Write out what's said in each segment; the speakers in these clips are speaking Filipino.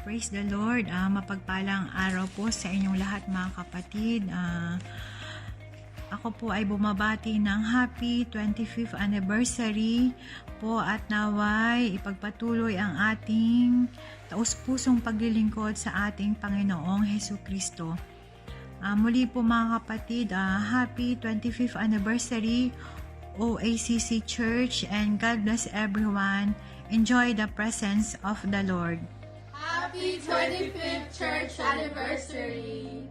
Praise the Lord. Mapagpalang araw po sa inyong lahat mga kapatid. Ako po ay bumabati ng happy 25th anniversary po at naway ipagpatuloy ang ating taus-pusong paglilingkod sa ating Panginoong Hesukristo. Muli po mga kapatid, happy 25th anniversary OACC Church, and God bless everyone. Enjoy the presence of the Lord. Happy 25th church anniversary.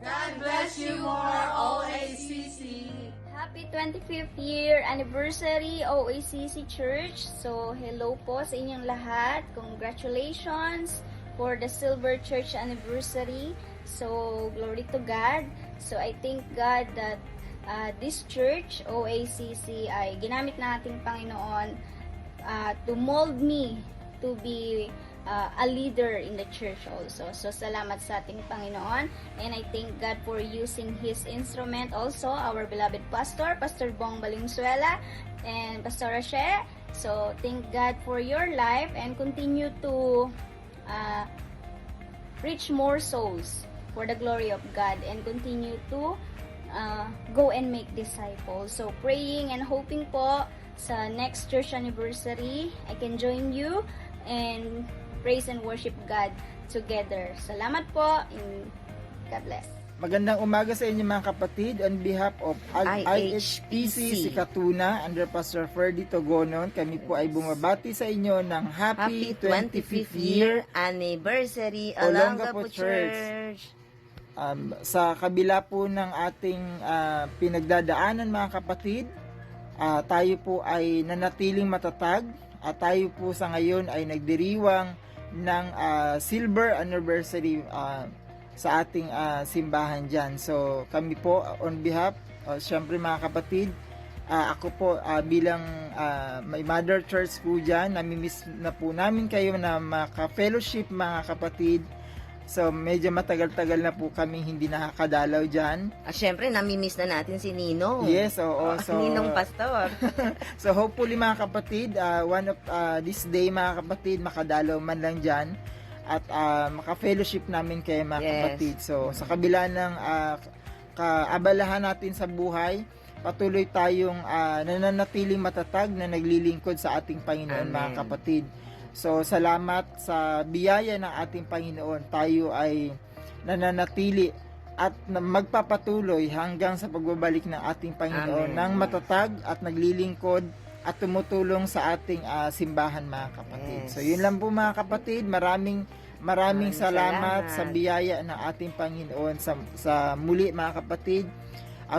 God bless you more, OACC. Happy 25th year anniversary OACC Church. So, hello po sa inyong lahat. Congratulations for the Silver Church anniversary. So, glory to God. So, I thank God that this church, OACC, ay ginamit na ating Panginoon to mold me to be a leader in the church also. So, salamat sa ating Panginoon. And I thank God for using His instrument also, our beloved pastor, Pastor Bong Valenzuela, and Pastor Roche. So, thank God for your life and continue to reach more souls for the glory of God and continue to go and make disciples. So, praying and hoping po sa next church anniversary, I can join you and praise and worship God together. Salamat po and God bless. Magandang umaga sa inyo mga kapatid. On behalf of IHPC Sikatuna under Pastor Ferdy Togonon, kami po ay bumabati sa inyo ng Happy 25th year anniversary Olongapo Church. Sa kabila po ng ating pinagdadaanan mga kapatid, tayo po ay nanatiling matatag at tayo po sa ngayon ay nagdiriwang ng silver anniversary sa ating simbahan dyan. So kami po on behalf, syempre mga kapatid, ako po bilang may mother church po dyan, namimiss na po namin kayo na maka-fellowship mga kapatid. So, medyo matagal-tagal na po kami hindi nakakadalaw dyan. Syempre, namimiss na natin si Ninong. Yes, oo. So, Ninong Pastor. So, hopefully mga kapatid, one of this day mga kapatid, makadalaw man lang dyan. At maka-fellowship namin kayo mga kapatid. So, sa kabila ng kaabalahan natin sa buhay, patuloy tayong nananatiling matatag na naglilingkod sa ating Panginoon. Amen. Mga kapatid. So, salamat sa biyaya ng ating Panginoon. Tayo ay nananatili at magpapatuloy hanggang sa pagbabalik ng ating Panginoon ng matatag at naglilingkod at tumutulong sa ating simbahan mga kapatid. Yes. So, yun lang po mga kapatid. Maraming salamat sa biyaya ng ating Panginoon sa muli mga kapatid.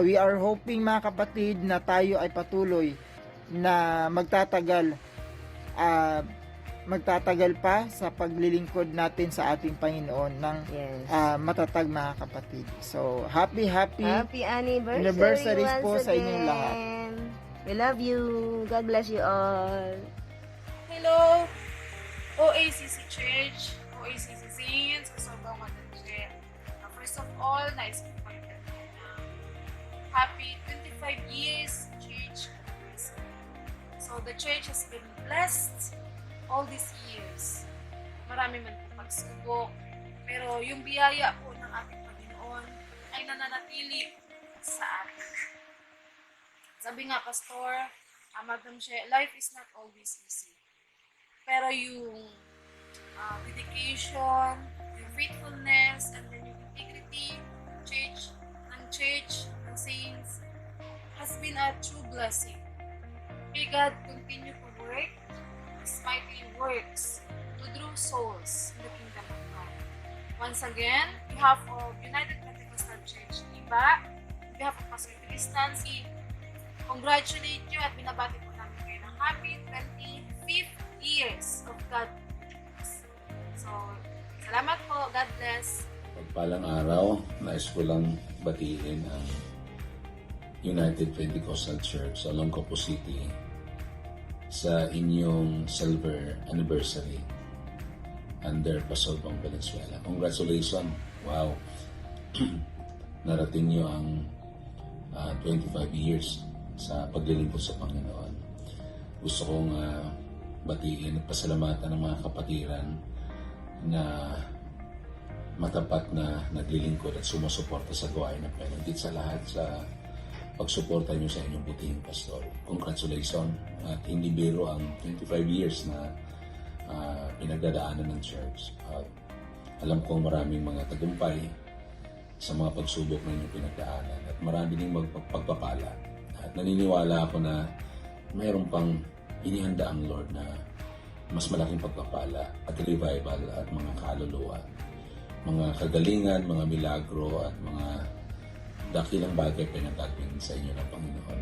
We are hoping mga kapatid na tayo ay patuloy na magtatagal pa sa paglilingkod natin sa ating Panginoon ng matatag mga kapatid. So, happy anniversary po sa inyong lahat. We love you. God bless you all. Hello, OACC Church, OACC Saints, kasabang Madalche. First of all, nice po kayo. Happy 25 years, Church. So, the church has been blessed all these years. Marami man po pagsubok, pero yung biyaya po ng ating Panginoon ay nananatili sa atin. Sabi nga, Pastor, Madam She, life is not always easy. Pero yung dedication, yung faithfulness, and then yung integrity, church, ng saints, has been a true blessing. May God continue to work His mighty works to draw souls in the kingdom of God. Once again, on behalf of United Pentecostal Church Iba, on behalf of Pastor Cristancy, congratulate you at binabati po namin kayo ng happy 25th years of God. So, salamat po. God bless. Pagpalang araw, nais ko lang batiin ang United Pentecostal Church sa Olongapo City sa inyong silver anniversary under Pastor Bong Valenzuela. Congratulations! Wow! Narating nyo ang 25 years sa paglilingkod sa Panginoon. Gusto kong batiin at pasalamatan ng mga kapatiran na matapat na naglilingkod at sumusuporta sa gawain ng Panginoon. Higit sa lahat sa pagsuporta niyo sa inyong butihing pastor. Congratulations at hindi biro ang 25 years na pinagdadaanan ng church. Alam ko maraming mga tagumpay sa mga pagsubok na inyong pinagdaanan at marami ding magpagpapala. At naniniwala ako na mayroon pang inihanda ang Lord na mas malaking pagpapala at revival at mga kaluluwa, mga kagalingan, mga milagro at mga dakilang bagay pinagagawin sa inyo ng Panginoon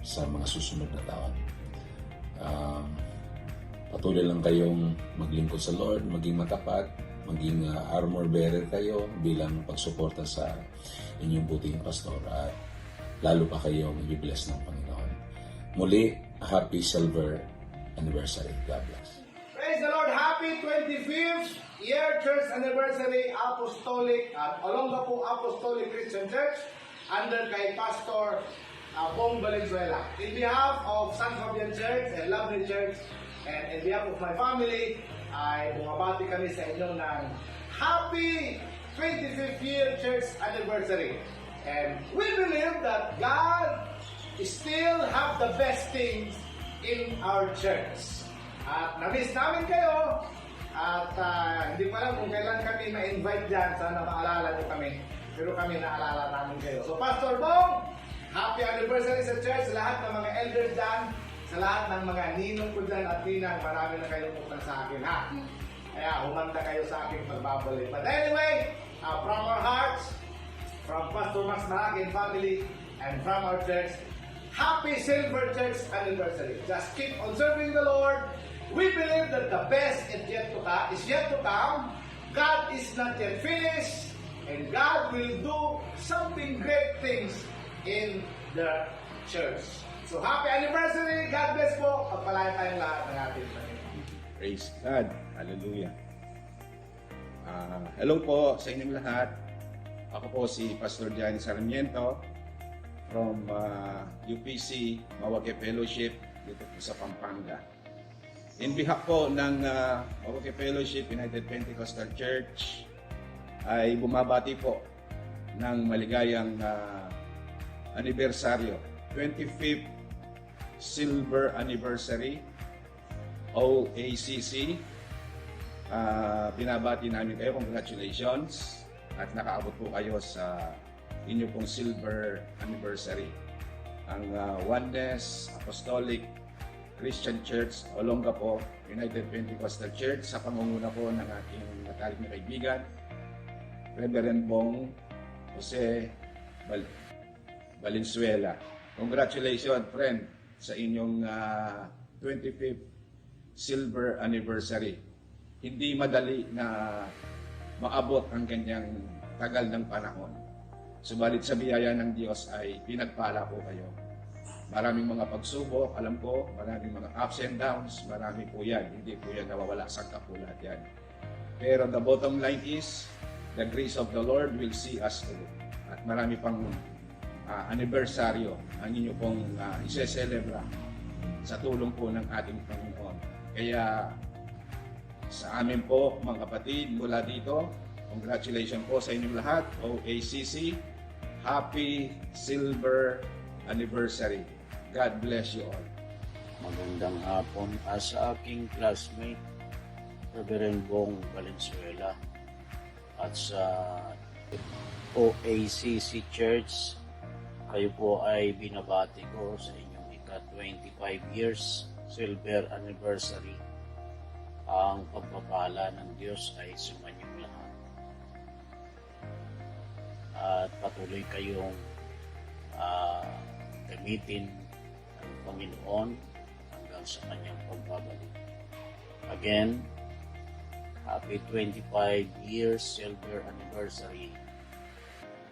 sa mga susunod na taon. Patuloy lang kayong maglingkod sa Lord, maging matapat, maging armor bearer kayo bilang pagsuporta sa inyong butihing pastor at lalo pa kayong i-bless ng Panginoon. Muli, happy silver anniversary. God bless. Praise the Lord! Happy 25th year church anniversary Apostolic at Olongapo Apostolic Christian Church under kay Pastor Bong Valenzuela. In behalf of San Fabian Church and Lovely Church and in behalf of my family, ay bumabati kami sa inyo ng Happy 25th year church anniversary. And we believe that God still have the best things in our church. At na-miss namin kayo at hindi pa lang kung kailan kami ma-invite dyan. Sana maalala nyo kami. Pero kami naalala namin kayo. So Pastor Bong, happy anniversary sa church. Sa lahat ng mga elders dyan, sa lahat ng mga ninong ko dyan at ninang, marami na kayong utang sa akin, ha? Kaya humanda kayo sa aking pagbabalik. But anyway, from our hearts, from Pastor Max Maragin family, and from our church, happy Silver Church anniversary. Just keep on serving the Lord. We believe that the best is yet to come. God is not yet finished, and God will do something great things in the church. So happy anniversary! God bless po. Pagpalain tayong lahat ng ating Panginoon. Praise God. Hallelujah. Hello po sa inyong lahat. Ako po si Pastor Gianni Sarmiento from UPC Mawake Fellowship dito po sa Pampanga. In behalf po ng Mawake Fellowship United Pentecostal Church ay bumabati po ng maligayang anibersaryo, 25th Silver Anniversary OACC. Binabati namin kayo, congratulations, at nakaabot po kayo sa inyo pong Silver Anniversary. Ang Oneness Apostolic Christian Church Olongapo United Pentecostal Church sa pangunguna po ng aking matalik na kaibigan Reverend Bong Jose Valenzuela. Congratulations, friend, sa inyong 25th Silver Anniversary. Hindi madali na maabot ang kanyang tagal ng panahon. Subalit sa biyaya ng Diyos ay pinagpala po kayo. Maraming mga pagsubok, alam ko, maraming mga ups and downs, marami po yan. Hindi po yan nawawala sa kapulat yan. Pero the bottom line is, the grace of the Lord will see us through. At marami pang anibersaryo ang inyo pong ise-celebra sa tulong po ng ating Panginoon. Kaya sa amin po mga kapatid mula dito, congratulations po sa inyong lahat, OACC, Happy Silver Anniversary. God bless you all. Magandang hapon sa aking classmate, Reverend Bong Valenzuela, at sa OACC Church. Kayo po ay binabati ko sa inyong ika-25 years Silver Anniversary. Ang pagpapala ng Diyos ay sumanyong lahat. At patuloy kayong gamitin ng Panginoon hanggang sa kanyang pagbabalik. Again, happy 25 years Silver Anniversary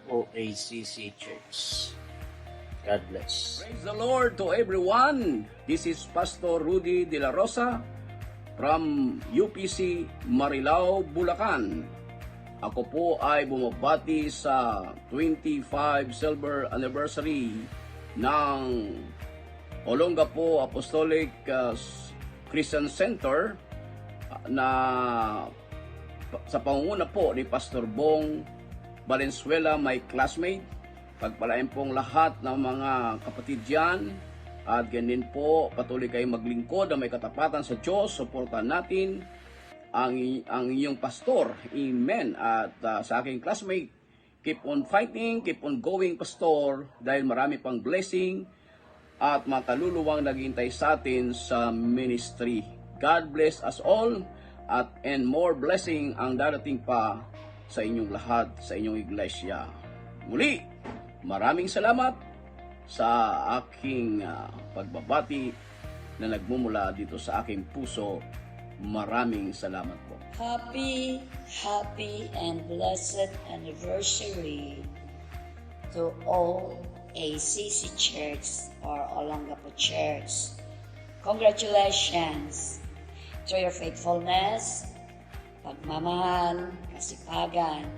OACC Church. God bless. Praise the Lord to everyone. This is Pastor Rudy De La Rosa from UPC Marilao, Bulacan. Ako po ay bumabati sa 25 Silver Anniversary ng Olongapo Apostolic Christian Center na sa pangunguna po ni Pastor Bong Valenzuela, my classmate. Pagpalain pong lahat ng mga kapatid dyan. At ganyan po, patuloy kayong maglingkod na may katapatan sa Diyos. Suportahan natin ang inyong pastor. Amen. At sa aking classmate, keep on fighting, keep on going, pastor, dahil marami pang blessing at mga kaluluwang naghihintay sa atin sa ministry. God bless us all and more blessing ang darating pa sa inyong lahat, sa inyong iglesia. Muli, maraming salamat sa aking pagbabati na nagmumula dito sa aking puso. Maraming salamat po. Happy, happy, and blessed anniversary to all ACC Church or Olongapo Church. Congratulations to your faithfulness, pagmamahal, kasipagan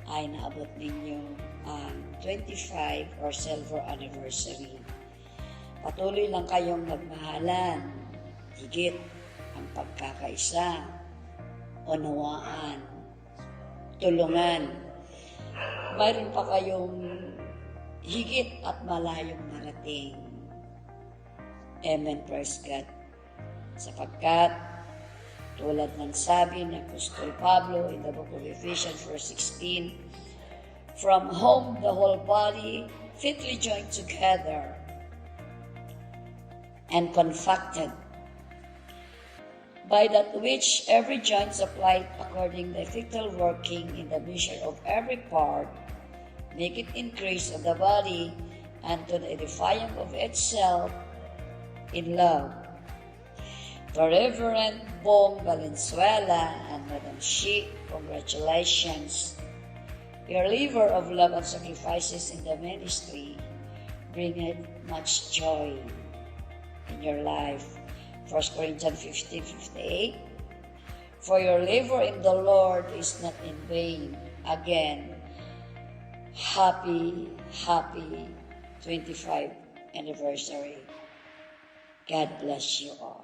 ay naabot ninyo ang 25 or silver anniversary. Patuloy lang kayong magmahalan, higit ang pagkakaisa, unawaan, tulungan. Mayroon pa kayong higit at malayong marating. Amen, praise God. Sapagkat, tulad ng sabi ng Apostol Pablo in the book of Ephesians 4:16, from whom the whole body fitly joined together and confacted by that which every joint supplied according the effectual working in the measure of every part, make it increase of the body unto the edifying of itself in love. To Reverend Bong Valenzuela and Madam Shi, congratulations. Your labor of love and sacrifices in the ministry bringeth much joy in your life. 1 Corinthians 15:58. For your labor in the Lord is not in vain. Again, happy 25th anniversary. God bless you all.